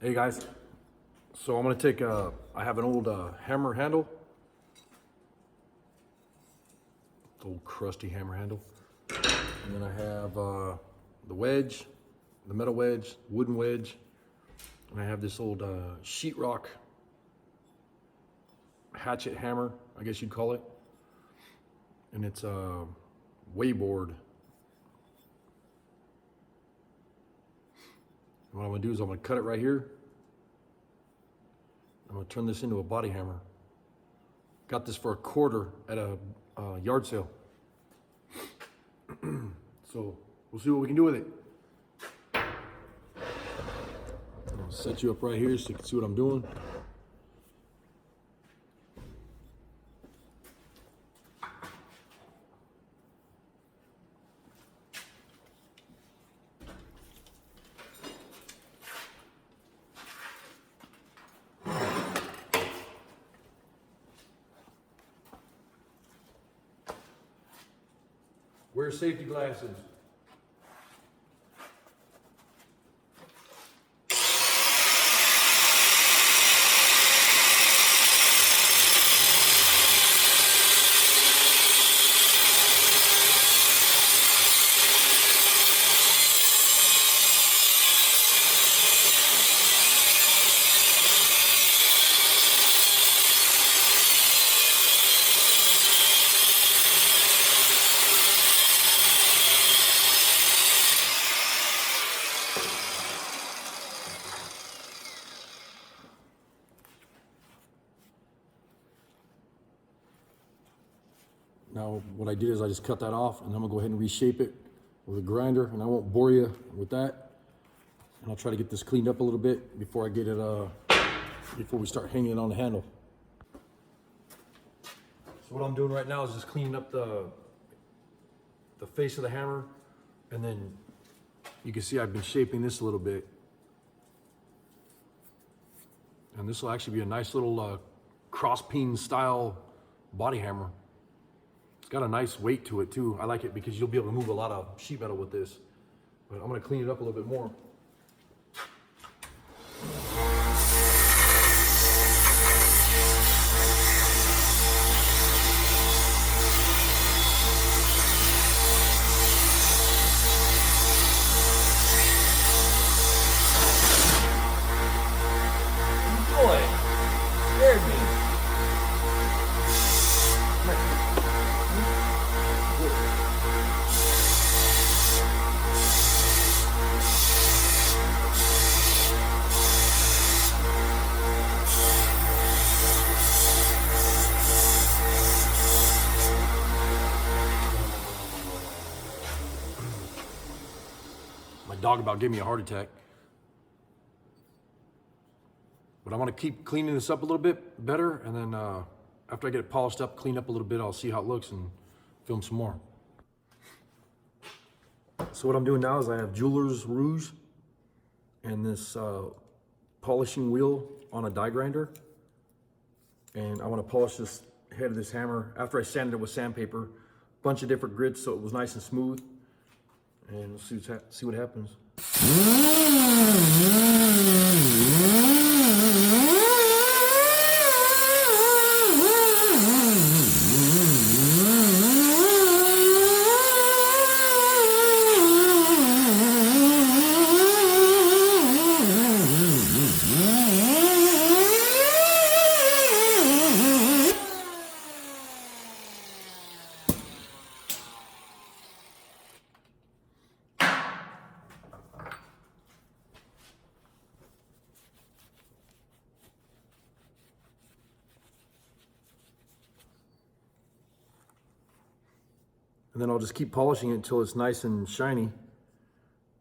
Hey guys, so I'm gonna take I have an old hammer handle, old crusty hammer handle, and then I have the wedge, the metal wedge, wooden wedge, and I have this old sheetrock hatchet hammer, I guess you'd call it, and it's a wayboard. What I'm gonna do is I'm gonna cut it right here. I'm gonna turn this into a body hammer. Got this for $1 at a yard sale. So we'll see what we can do with it. I'm gonna set you up right here so you can see what I'm doing. Wear safety glasses. Now, what I did is I just cut that off, and I'm gonna go ahead and reshape it with a grinder, and I won't bore you with that. And I'll try to get this cleaned up a little bit before I get it, before we start hanging it on the handle. So what I'm doing right now is just cleaning up the face of the hammer, and then you can see I've been shaping this a little bit. And this will actually be a nice little cross peen style body hammer. It's got a nice weight to it too. I like it because you'll be able to move a lot of sheet metal with this. But I'm gonna clean it up a little bit more. Boy, scared me. My dog about gave me a heart attack. But I want to keep cleaning this up a little bit better, and then after I get it polished up, cleaned up a little bit, I'll see how it looks and film some more. So what I'm doing now is I have Jeweler's Rouge and this polishing wheel on a die grinder. And I want to polish this head of this hammer after I sanded it with sandpaper, bunch of different grits so it was nice and smooth. And we'll see what happens. And then I'll just keep polishing it until it's nice and shiny.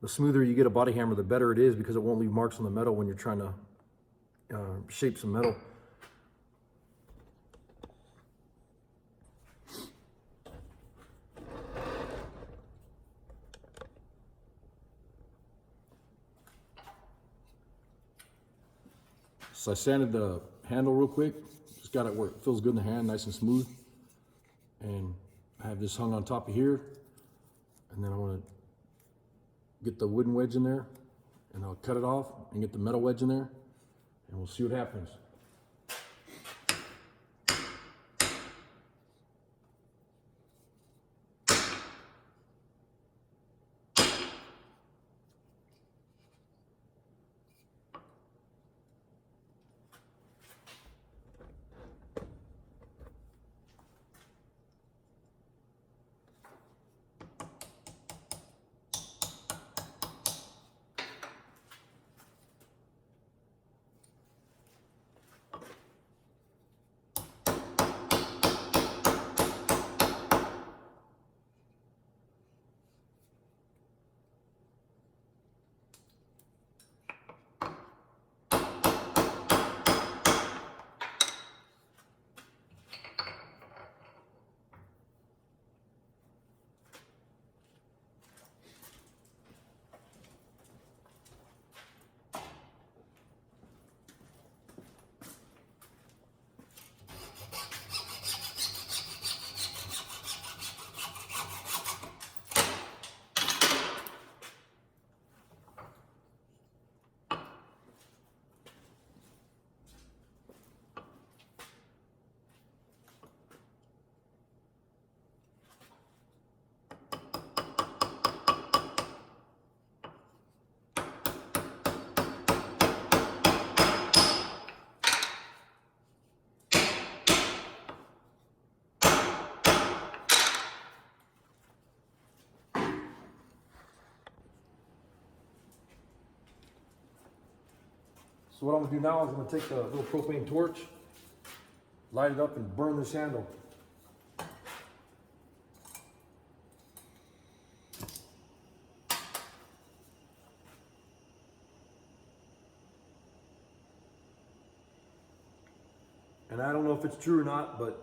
The smoother you get a body hammer, the better it is because it won't leave marks on the metal when you're trying to shape some metal. So I sanded the handle real quick. Just got it where it feels good in the hand, nice and smooth. And I have this hung on top of here, and then I want to get the wooden wedge in there and I'll cut it off and get the metal wedge in there, and we'll see what happens. So what I'm gonna do now is I'm gonna take the little propane torch, light it up, and burn this handle. And I don't know if it's true or not, but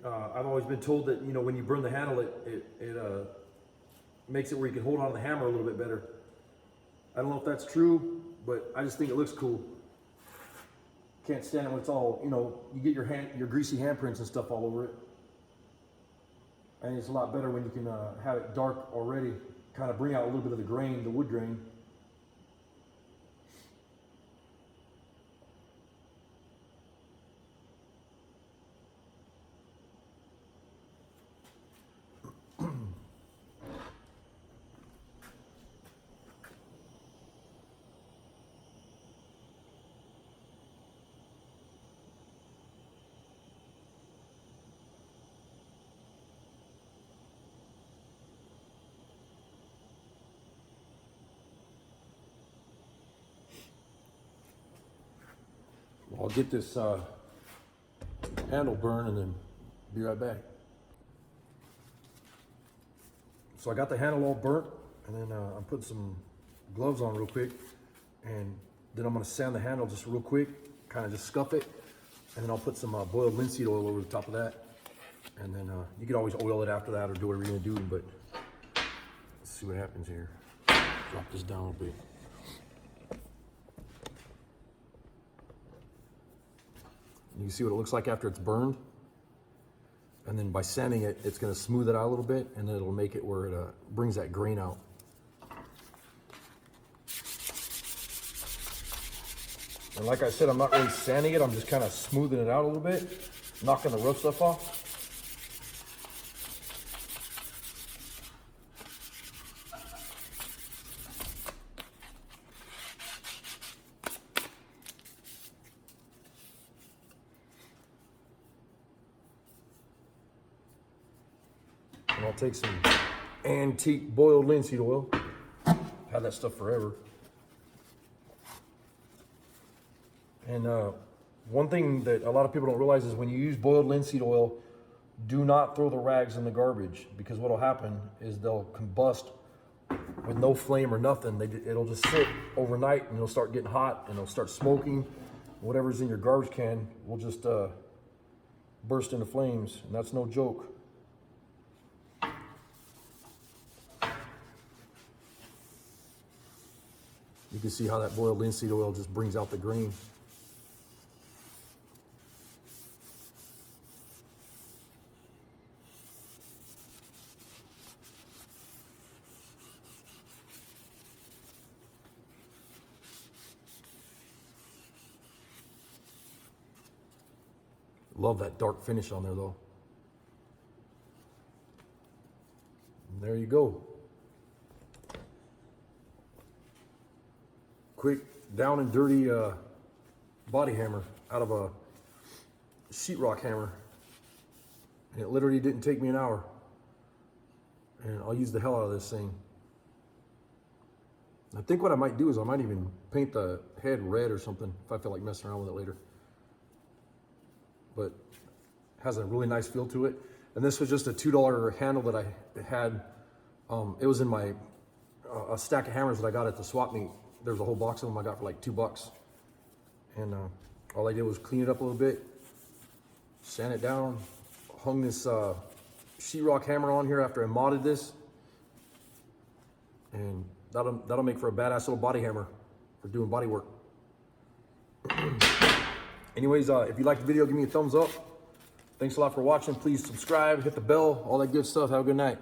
I've always been told that, you know, when you burn the handle, it makes it where you can hold on to the hammer a little bit better. I don't know if that's true, but I just think it looks cool. Can't stand it when it's all, you know, you get your greasy handprints and stuff all over it. I think it's a lot better when you can have it dark already, kind of bring out a little bit of the grain, the wood grain. I'll get this handle burned and then be right back. So I got the handle all burnt, and then I'm putting some gloves on real quick, and then I'm gonna sand the handle just real quick, kind of just scuff it, and then I'll put some boiled linseed oil over the top of that, and then you can always oil it after that or do whatever you're gonna do, but let's see what happens here. Drop this down a little bit. You can see what it looks like after it's burned. And then by sanding it, it's gonna smooth it out a little bit, and then it'll make it where it brings that grain out. And like I said, I'm not really sanding it, I'm just kind of smoothing it out a little bit, knocking the rough stuff off. And I'll take some antique boiled linseed oil. Had that stuff forever. And one thing that a lot of people don't realize is when you use boiled linseed oil, do not throw the rags in the garbage, because what'll happen is they'll combust with no flame or nothing. It'll just sit overnight, and it'll start getting hot, and it'll start smoking. Whatever's in your garbage can will just burst into flames, and that's no joke. You can see how that boiled linseed oil just brings out the grain. Love that dark finish on there though. And there you go. Quick down and dirty body hammer out of a sheetrock hammer. And it literally didn't take me an hour. And I'll use the hell out of this thing. I think what I might do is I might even paint the head red or something if I feel like messing around with it later. But it has a really nice feel to it. And this was just a $2 handle that I had. It was in my a stack of hammers that I got at the swap meet. There's a whole box of them I got for like $2. And all I did was clean it up a little bit, sand it down, hung this sheetrock hammer on here after I modded this. And that'll make for a badass little body hammer for doing body work. Anyways, if you liked the video, give me a thumbs up. Thanks a lot for watching. Please subscribe, hit the bell, all that good stuff. Have a good night.